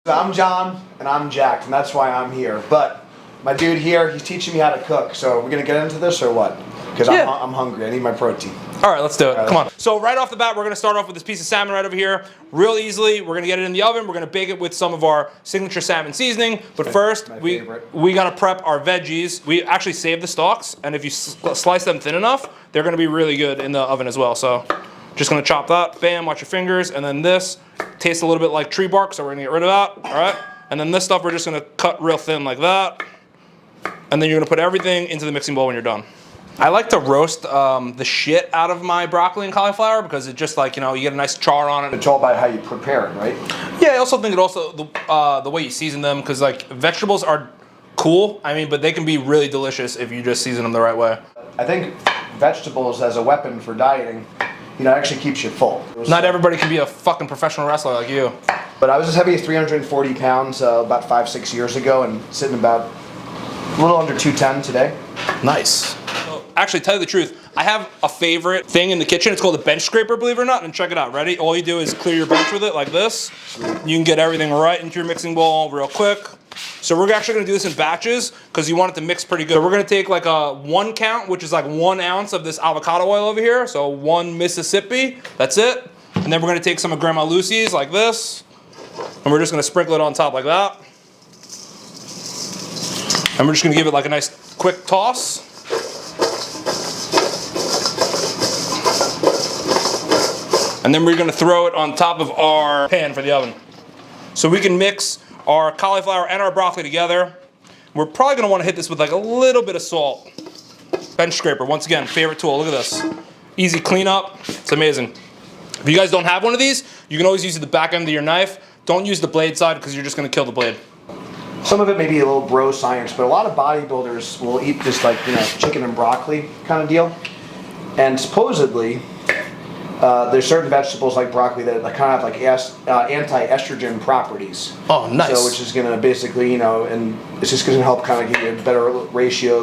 I'm John, and I'm Jack, and that's why I'm here. But my dude here, he's teaching me how to cook. So we're gonna get into this or what? Because I'm hungry. I need my protein. All right, let's do it. Come on. So right off the bat, we're gonna start off with this piece of salmon right over here. Real easily, we're gonna get it in the oven. We're gonna bake it with some of our signature salmon seasoning. But first, we gotta prep our veggies. We actually save the stalks, and if you slice them thin enough, they're gonna be really good in the oven as well. So just gonna chop that, bam, watch your fingers, and then this tastes a little bit like tree bark, so we're gonna get rid of that, all right? And then this stuff, we're just gonna cut real thin like that. And then you're gonna put everything into the mixing bowl when you're done. I like to roast the shit out of my broccoli and cauliflower because it just like, you know, you get a nice char on it. It's all about how you prepare it, right? Yeah, I also think it also, the way you season them, because like vegetables are cool, I mean, but they can be really delicious if you just season them the right way. I think vegetables as a weapon for dieting, you know, actually keeps you full. Not everybody can be a fucking professional wrestler like you. But I was as heavy as 340 pounds about 5-6 years ago and sitting about a little under 210 today. Nice. Actually, tell you the truth, I have a favorite thing in the kitchen. It's called a bench scraper, believe it or not, and check it out. Ready? All you do is clear your bench with it like this. You can get everything right into your mixing bowl real quick. So we're actually gonna do this in batches because you want it to mix pretty good. So we're gonna take like a 1 count, which is like 1 ounce of this avocado oil over here. So 1 Mississippi, that's it. And then we're gonna take some of Grandma Lucy's like this. And we're just gonna sprinkle it on top like that. And we're just gonna give it like a nice quick toss. And then we're gonna throw it on top of our pan for the oven. So we can mix our cauliflower and our broccoli together. We're probably gonna wanna hit this with like a little bit of salt. Bench scraper, once again, favorite tool, look at this. Easy cleanup, it's amazing. If you guys don't have one of these, you can always use the back end of your knife. Don't use the blade side because you're just gonna kill the blade. Some of it may be a little bro science, but a lot of bodybuilders will eat this like, you know, chicken and broccoli kind of deal. And supposedly, there's certain vegetables like broccoli that kind of have like anti-estrogen properties. Oh, nice. So which is going to basically, you know, and it's just going to help kind of give you a better ratio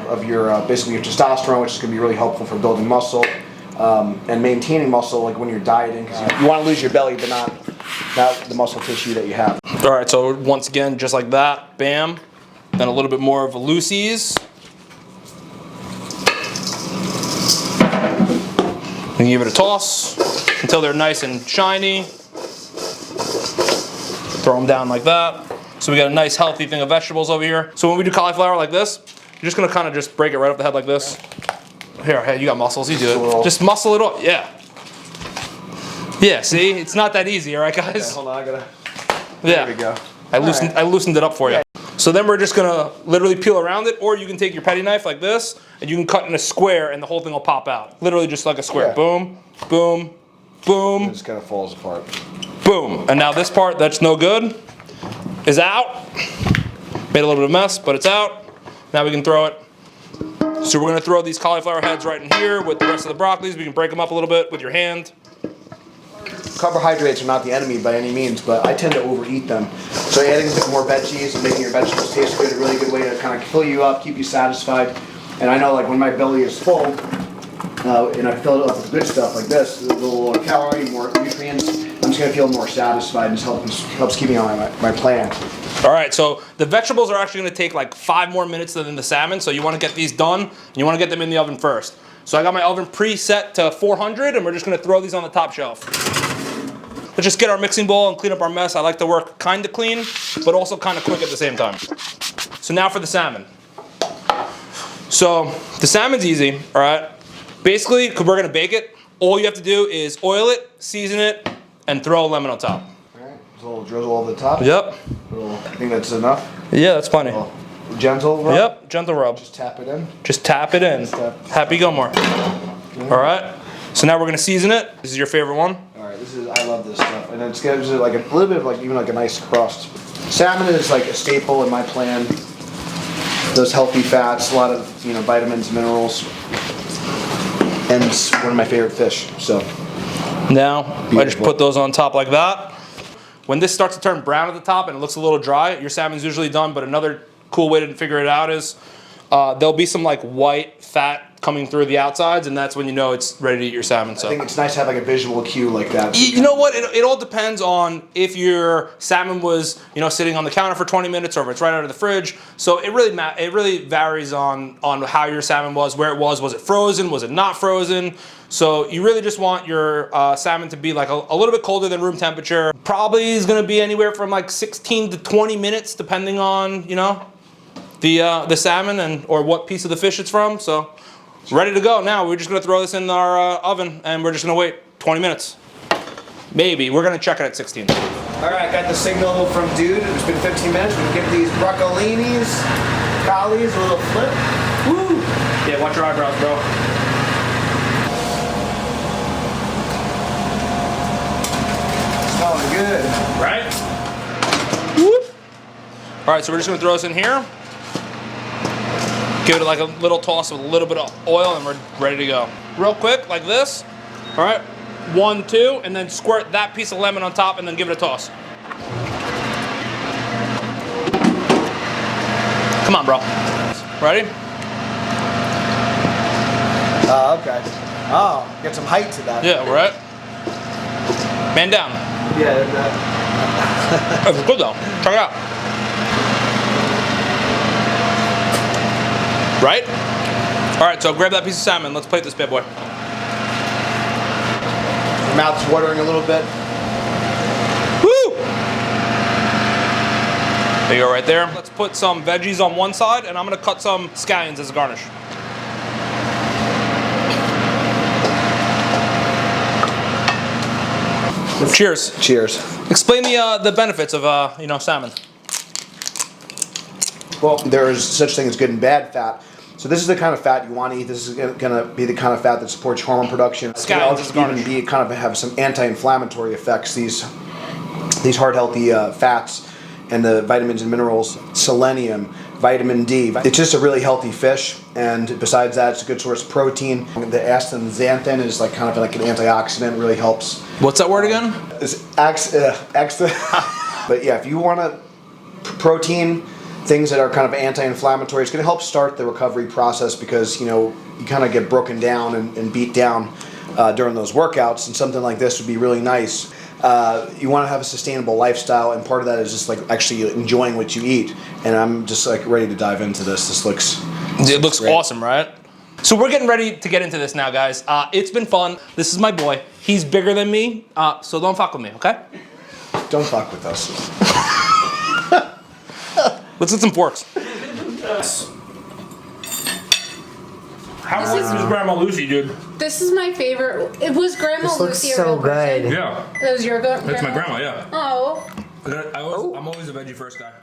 of your basically your testosterone, which is going to be really helpful for building muscle and maintaining muscle like when you're dieting. Because you want to lose your belly, but not the muscle tissue that you have. All right, so once again, just like that, bam. Then a little bit more of a Lucy's. And give it a toss until they're nice and shiny. Throw them down like that. So we got a nice healthy thing of vegetables over here. So when we do cauliflower like this, you're just gonna kind of just break it right off the head like this. Here, hey, you got muscles, you do it. Just muscle it up, yeah. Yeah, see, it's not that easy, all right, guys? Okay, hold on, I gotta, there we go. I loosened it up for you. So then we're just gonna literally peel around it, or you can take your petty knife like this, and you can cut in a square and the whole thing will pop out. Literally just like a square. Yeah. Boom, boom, boom. It just kind of falls apart. Boom. And now this part that's no good is out. Made a little bit of a mess, but it's out. Now we can throw it. So we're gonna throw these cauliflower heads right in here with the rest of the broccolis. We can break them up a little bit with your hand. Carbohydrates are not the enemy by any means, but I tend to overeat them. So adding a bit more veggies and making your vegetables taste good is a really good way to kind of fill you up, keep you satisfied. And I know like when my belly is full, and I fill it up with good stuff like this, a little lower calorie, more nutrients, I'm just gonna feel more satisfied and just helps keep me on my plan. All right, so the vegetables are actually gonna take like 5 more minutes than the salmon, so you wanna get these done, and you wanna get them in the oven first. So I got my oven preset to 400, and we're just gonna throw these on the top shelf. Let's just get our mixing bowl and clean up our mess. I like to work kind of clean, but also kind of quick at the same time. So now for the salmon. So the salmon's easy, all right? Basically, because we're gonna bake it, all you have to do is oil it, season it, and throw a lemon on top. All right, a little drizzle over the top. Yep. I think that's enough. Yeah, that's plenty. Gentle rub? Yep, gentle rub. Just tap it in? Just tap it in. Happy Gilmore. All right, so now we're gonna season it. This is your favorite one? I love this stuff, and it gives it like a little bit of like even like a nice crust. Salmon is like a staple in my plan. Those healthy fats, a lot of vitamins, minerals, and it's one of my favorite fish. So now I just put those on top like that. When this starts to turn brown at the top and it looks a little dry, your salmon's usually done. But another cool way to figure it out is there'll be some like white fat coming through the outsides, and that's when you know it's ready to eat your salmon. So I think it's nice to have like a visual cue like that. you know what? It all depends on if your salmon was, you know, sitting on the counter for 20 minutes or if it's right out of the fridge. So it really varies on how your salmon was, where it was. Was it frozen? Was it not frozen? So you really just want your salmon to be like a little bit colder than room temperature. Probably is going to be anywhere from like 16 to 20 minutes, depending on, you know, the salmon and or what piece of the fish it's from. So ready to go now. We're just going to throw this in our oven and we're just going to wait 20 minutes. Maybe. We're going to check it at 16. All right, got the signal from Dude. It's been 15 minutes. We can give these broccolinis, collies a little flip. Woo! Yeah, watch your eyebrows, bro. Smelling good. Right? Whoop. All right, so we're just going to throw this in here. Give it like a little toss with a little bit of oil and we're ready to go. Real quick, like this. All right, 1, 2, and then squirt that piece of lemon on top and then give it a toss. Come on, bro. Ready? Okay. Oh, get some height to that. Yeah, right? Man down. Yeah. It's good though. Check it out. Right? All right, so grab that piece of salmon. Let's plate this bad boy. Your mouth's watering a little bit. Woo! There you go, right there. Let's put some veggies on one side, and I'm gonna cut some scallions as a garnish. Cheers. Cheers. Explain the benefits of you know, salmon. Well, there's such thing as good and bad fat. So this is the kind of fat you want to eat. This is going to be the kind of fat that supports hormone production. It's going to also even be kind of have some anti-inflammatory effects. These heart healthy fats and the vitamins and minerals, selenium, vitamin D. It's just a really healthy fish, and besides that, it's a good source of protein. The astaxanthin is like kind of like an antioxidant, really helps. What's that word again? It's but yeah, if you want a protein, things that are kind of anti-inflammatory, it's going to help start the recovery process because, you know, you kind of get broken down and beat down during those workouts, and something like this would be really nice. You want to have a sustainable lifestyle, and part of that is just like actually enjoying what you eat. And I'm just like ready to dive into this. This looks great. Awesome, right? So we're getting ready to get into this now, guys. It's been fun. This is my boy. He's bigger than me, so don't fuck with me, okay? Don't fuck with us. Let's get some forks. How was Grandma Lucy, dude? This is my favorite. It was Grandma This looks Lucy a so real person? good. Yeah. That was your grandma? That's my grandma, yeah. Oh. I'm always a veggie first guy.